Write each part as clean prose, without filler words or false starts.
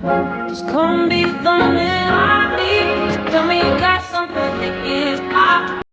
Just come be the man I need. Tell me you got something that is hot.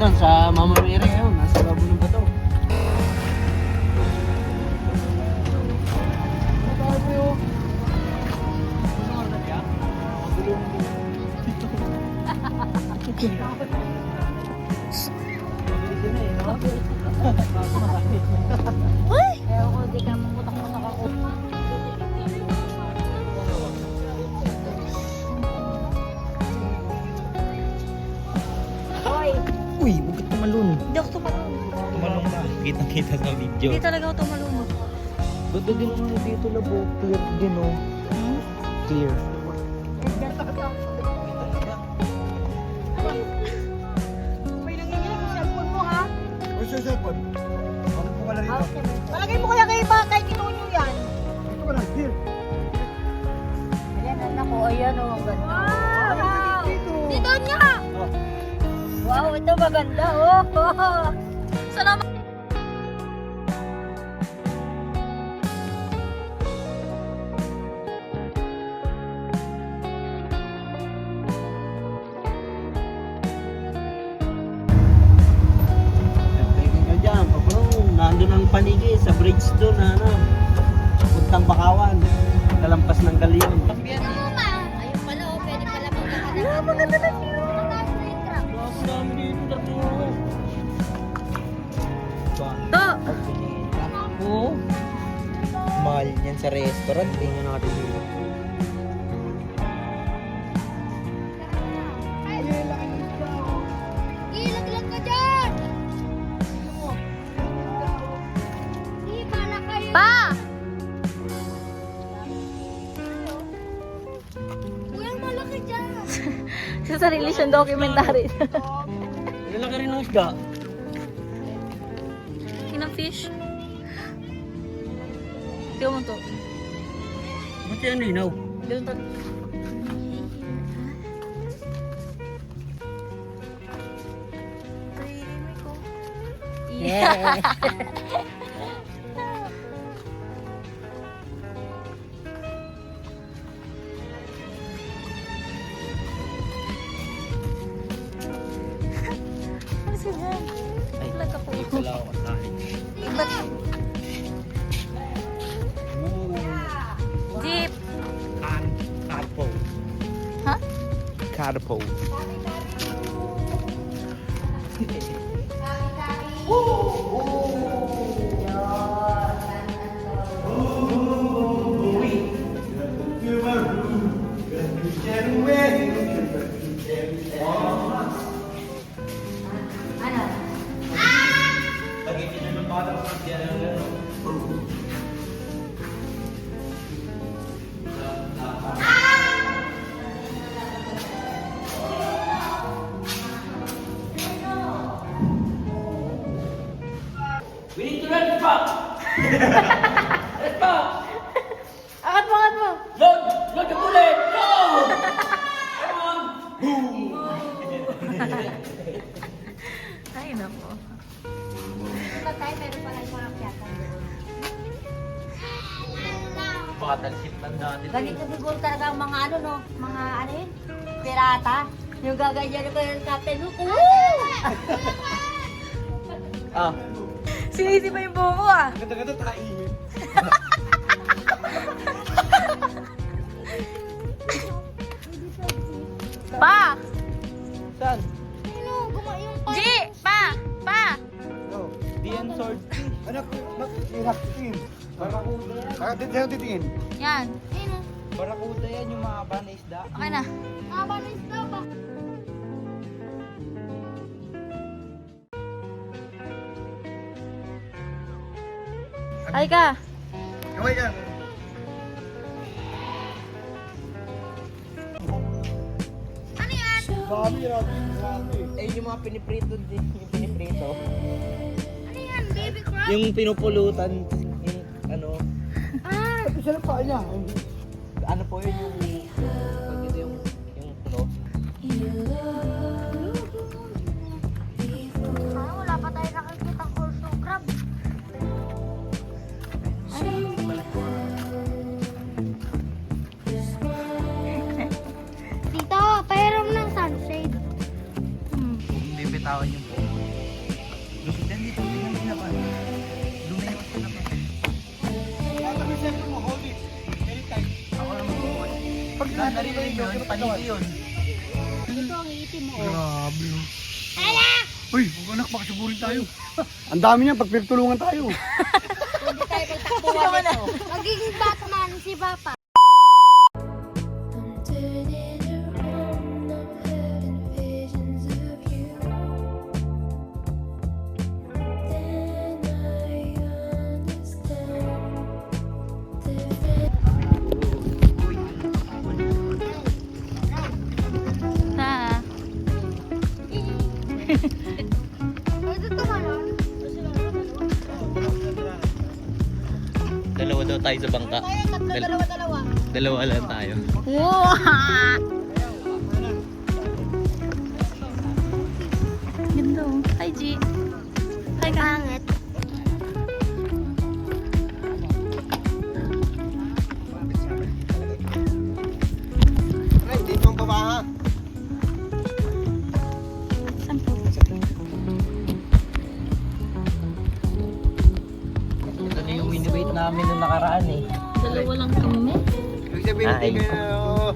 doon sa Mama Mary ngayon. Nasa labo ng bato. Uy! Ewan ko, di ka mamutak-mutak ako. Hoy! Uy, huwag ka tumalun. Hindi ako tumalong. Tumalong na. Kitang-kita sa video. Hindi talaga ako tumalong. Ganda din naman dito labo. Clear din oh. Hmm? Clear. May nanginginig yung cellphone mo, ha? Where's your cellphone? Ano po ka na rito? Palagay mo kaya kay Kitunyo yan. Dito ka na. Here. Ayan, anak ko. Ayan, oh. Ang ganda. Wow! Dito niya! Oh. Wow, ito maganda, oh. Salamat. Tingin ka dyan. Paparong. Nandun ang panigi sa bridge doon na ano. Puntang Bakawan. Kalampas ng Galion. Ayun pala, oh. Pwede pala magkakanak. Wala, maganda na view. Ang dami dito dati. To! Oo. Mahal yan sa restaurant. Tingnan natin dito. Ilaglag ka dyan! Pa! Kuya, malaki dyan! Sa sarili siyang documentary. Lalaki rin ng isda. Kinang fish. Tignan mo to. Ba't yan linaw? Doon to. Yeah. Ano siya dyan? Ay, Laga po. hindi pala ako kasahin. Ba't? Jeep. Carpo. Ha? Carpo. We need to run back! Let's go! Angat mo, angat mo. Load! Load the bullet! Go! Come on! Ay, nako. Ito tayo, meron pala yung mga piyata. Baka talsip lang dati. Ganito siguro talaga ang mga ano, no? Mga ano yun? Pirata. Yung gaganyan ko yung Captain Hook. Ah. Sinisi pa yung buko, ah. Ganda-ganda tayo. Pa! Saan? G! Pa! Pa! No. DN Sword. Anak, hirap tingin. Barakuda yan. Bakit tayo titingin? Yan. Barakuda yan, yung mahaba na isda. Okay na. Haba na isda pa. Ay ka. Kaway ka. Ano yan? Eh, yung mga piniprito din. Yung piniprito. Ano yan? Baby crab? Yung pinupulutan. Yung ano. Ah! Isa lang pa niya. Ano po yun yung... Pag ito yung puno. Ah, wala pa tayo nakikita kurso crab. Tito, pairam ng sunshade. Hindi bitawan yung puno. Panigi yun. Ito ang iitim mo. Grabe. Hala! Uy, mga anak, baka sugurin tayo. Ang dami niyan, pag pinagtulungan tayo. Hindi tayo pagtakbuhan ito. Magiging Batman si Papa. Dalawa daw tayo sa bangka. Dalawa. Dalawa lang tayo. Wow! Ganda oh. Hi, G. Hi, Pangit. Ay, dito ang babaha. Ito na yung win-weight namin nung nakaraan eh. Dalawa lang kami. Ibig sabihin, Ay. hindi kayo.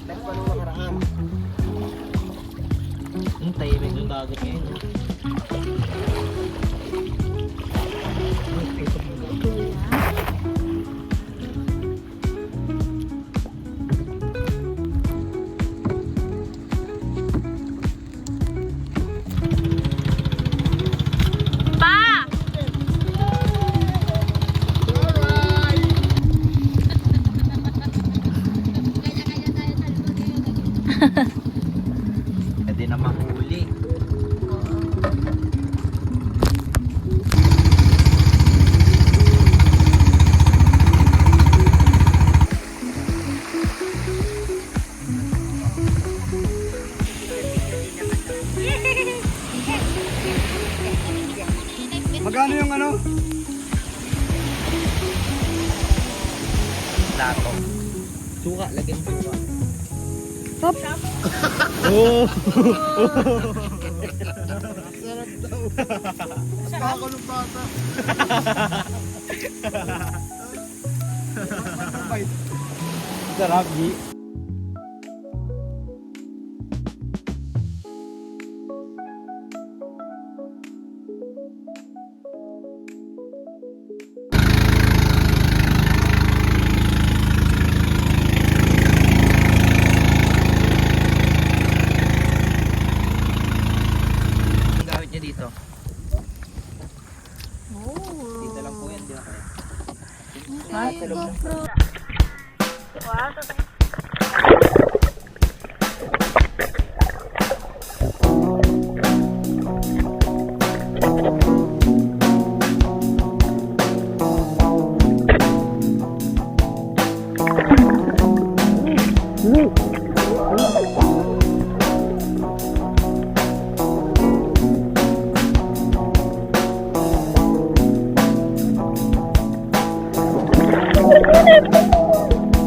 Dahil pa nung nakaraan. Tayo rin yung dagat ngayon. Pwede na mahuli. Magkano yung ano? Lato. Suka, lagyan suka. Oo. Ako ng bata. Sarap, G. Ang gamit niya dito. Dito lang po yan, di na kaya. GoPro.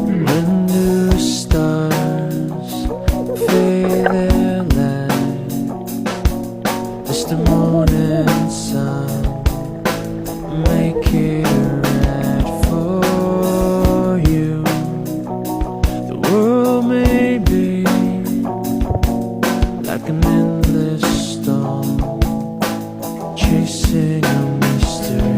When new stars fade their light, as the moon and sun make it right for you. The world may be like an endless storm, chasing a mystery.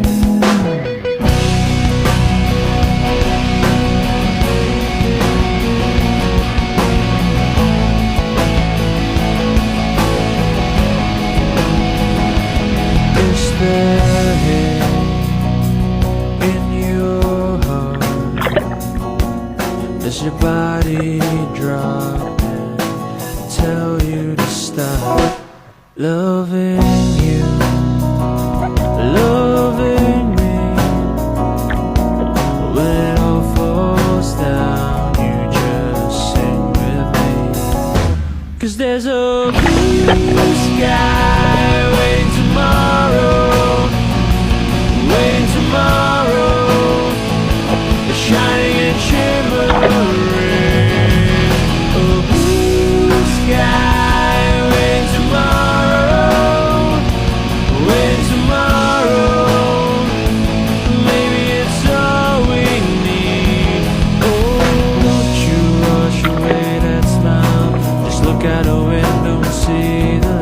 Is there hate in your heart? Does your body drop and tell you to stop loving you, loving me? When it all falls down, you just sing with me. 'Cause there's a blue sky waiting tomorrow, waiting tomorrow, shining and shimmering. A blue sky waiting tomorrow, waiting tomorrow. Maybe it's all we need. Oh, don't you rush away, that see the